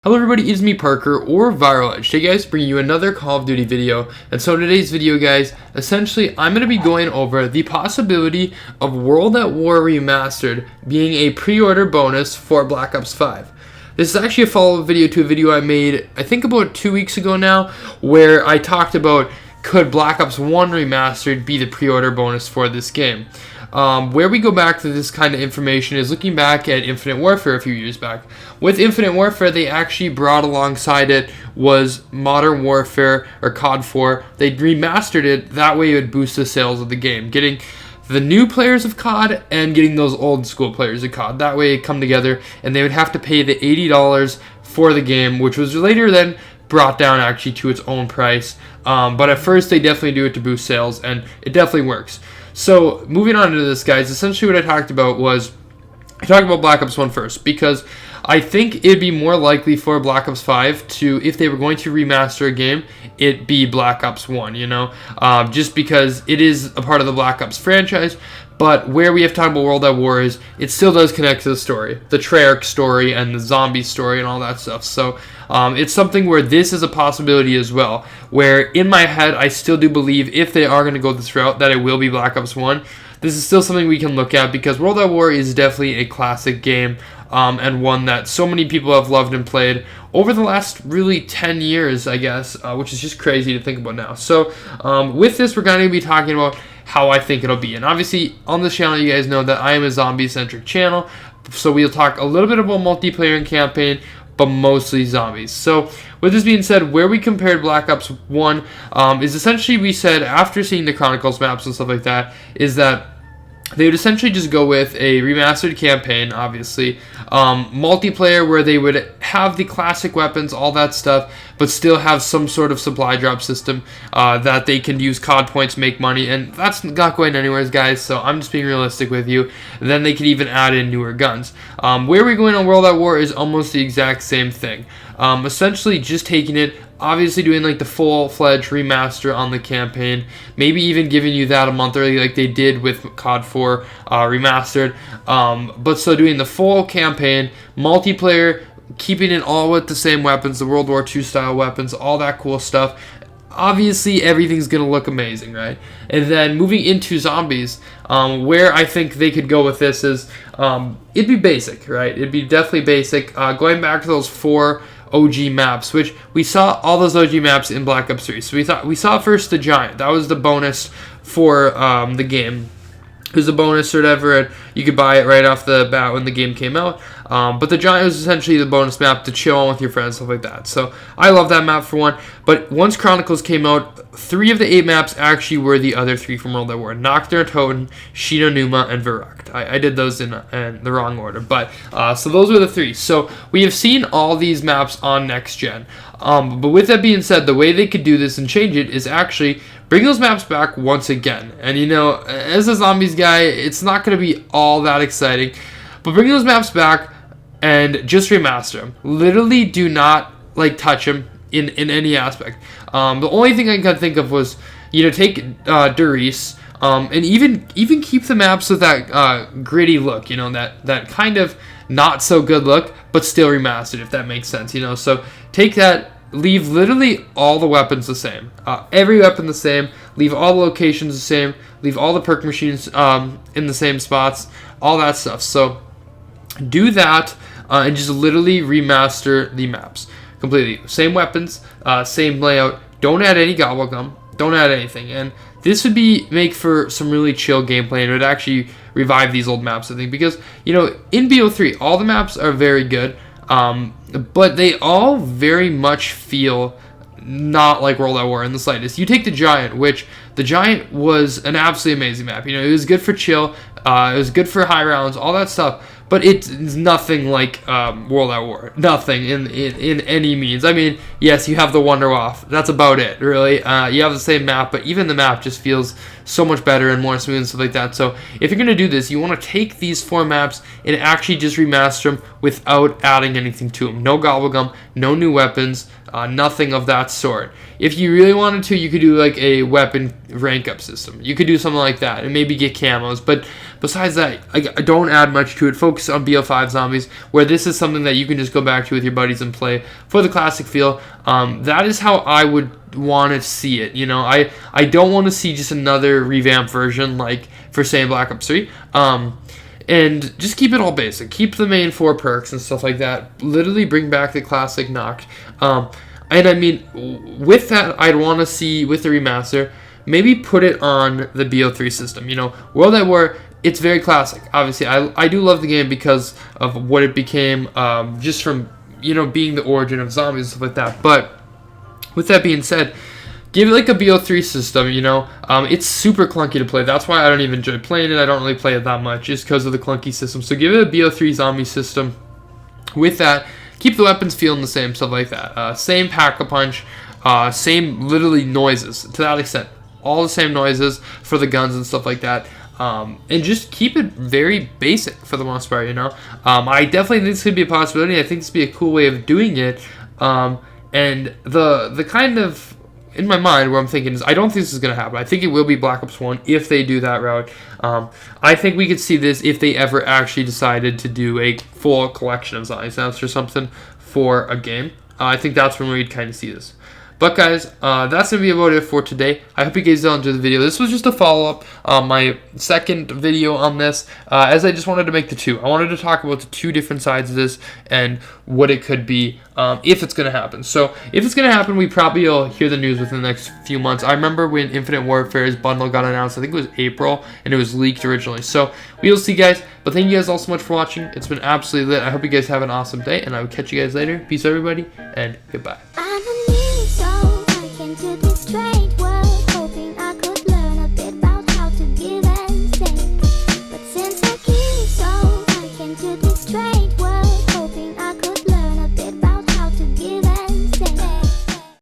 Hello everybody, it's me Parker, or Viral Edge. Today guys, bringing you another Call of Duty video. And so in today's video guys, essentially I'm going to be going over the possibility of World at War Remastered being a pre-order bonus for Black Ops 5. This is actually a follow-up video to a video I made, I think about 2 weeks ago now, where I talked about could Black Ops 1 Remastered be the pre-order bonus for this game. Where we go back to this kind of information is looking back at Infinite Warfare a few years back. With Infinite Warfare, they actually brought alongside it was Modern Warfare, or COD 4. They remastered it, that way it would boost the sales of the game, getting the new players of COD and getting those old school players of COD. That way it come together, and they would have to pay the $80 for the game, which was later then brought down actually to its own price. But at first they definitely do it to boost sales, and it definitely works. So moving on to this, guys, essentially what I talked about was, I talked about Black Ops 1 first, because I think it'd be more likely for Black Ops 5 to, if they were going to remaster a game, it be Black Ops 1, you know, just because it is a part of the Black Ops franchise. But where we have talked about World at War is, it still does connect to the story, the Treyarch story and the zombie story and all that stuff. So it's something where this is a possibility as well, where in my head I still do believe if they are going to go this route that it will be Black Ops 1. This is still something we can look at because World at War is definitely a classic game, and one that so many people have loved and played over the last really 10 years, I guess, which is just crazy to think about now. So with this, we're going to be talking about how I think it'll be. And obviously, on this channel, you guys know that I am a zombie-centric channel, so we'll talk a little bit about multiplayer and campaign, but mostly zombies. So with this being said, where we compared Black Ops 1 is essentially we said, after seeing the Chronicles maps and stuff like that, is that they would essentially just go with a remastered campaign, obviously, multiplayer where they would have the classic weapons, all that stuff, but still have some sort of supply drop system that they can use COD points to make money, and that's not going anywhere, guys, so I'm just being realistic with you. Then they could even add in newer guns. Where we're going on World at War is almost the exact same thing. Essentially just taking it, obviously doing like the full-fledged remaster on the campaign, maybe even giving you that a month early like they did with COD 4 Remastered, but so doing the full campaign, multiplayer, keeping it all with the same weapons, the World War II style weapons, all that cool stuff. Obviously everything's gonna look amazing, right? And then moving into zombies, where I think they could go with this is, it'd be basic, right? It'd be definitely basic, going back to those 4 OG maps, which we saw all those OG maps in Black Ops 3. So we saw first the Giant. That was the bonus for the game. It was a bonus or whatever, and you could buy it right off the bat when the game came out. But the Giant was essentially the bonus map to chill on with your friends, stuff like that. So I love that map for one. But once Chronicles came out, 3 of the 8 maps actually were the other 3 from World at War: Nocturne, Toten, Shino Numa, and Verrückt. I did those in the wrong order, but so those were the 3. So we have seen all these maps on next gen. But with that being said, the way they could do this and change it is actually bring those maps back once again. And you know, as a zombies guy, it's not going to be all that exciting, but bring those maps back and just remaster them. Literally do not like touch them in any aspect. The only thing I can think of was, you know, take Durice, and even keep the maps with that gritty look, you know, that kind of not so good look, but still remastered, if that makes sense, you know. So take that, leave literally all the weapons the same, every weapon the same, leave all the locations the same, leave all the perk machines in the same spots, all that stuff. So do that, and just literally remaster the maps completely. Same weapons, same layout. Don't add any gobblegum. Don't add anything. And this would make for some really chill gameplay, and it would actually revive these old maps, I think, because, you know, in BO3, all the maps are very good, but they all very much feel not like World at War in the slightest. You take the Giant, which the Giant was an absolutely amazing map. You know, it was good for chill, it was good for high rounds, all that stuff. But it's nothing like World at War. Nothing in any means. I mean, yes, you have the Wonder Waff. That's about it, really. You have the same map, but even the map just feels so much better and more smooth and stuff like that. So if you're going to do this, you want to take these 4 maps and actually just remaster them without adding anything to them. No gobblegum, no new weapons, nothing of that sort. If you really wanted to, you could do like a weapon rank up system. You could do something like that and maybe get camos, but besides that, I don't add much to it. Focus on BO5 zombies, where this is something that you can just go back to with your buddies and play for the classic feel. That is how I would want to see it. You know, I don't want to see just another revamped version like for, say, Black Ops 3. And just keep it all basic. Keep the main 4 perks and stuff like that. Literally bring back the classic knocked. And I mean, with that, I'd want to see, with the remaster, maybe put it on the BO3 system. You know, World at War, it's very classic. Obviously, I do love the game because of what it became, just from, you know, being the origin of zombies and stuff like that. But with that being said, give it like a BO3 system, you know. It's super clunky to play. That's why I don't even enjoy playing it. I don't really play it that much, just because of the clunky system. So give it a BO3 zombie system. With that, keep the weapons feeling the same, stuff like that. Same pack-a-punch, same literally noises to that extent. All the same noises for the guns and stuff like that. And just keep it very basic for the most part, you know. I definitely think this could be a possibility. I think this would be a cool way of doing it. And the kind of, in my mind, where I'm thinking is, I don't think this is going to happen. I think it will be Black Ops 1 if they do that route. I think we could see this if they ever actually decided to do a full collection of zombies or something for a game. I think that's when we'd kind of see this. But guys, that's going to be about it for today. I hope you guys all enjoyed the video. This was just a follow-up on my second video on this, as I just wanted to make the two. I wanted to talk about the two different sides of this and what it could be if it's going to happen. So if it's going to happen, we probably will hear the news within the next few months. I remember when Infinite Warfare's bundle got announced, I think it was April, and it was leaked originally. So we'll see, guys. But thank you guys all so much for watching. It's been absolutely lit. I hope you guys have an awesome day, and I will catch you guys later. Peace, everybody, and goodbye. To this train.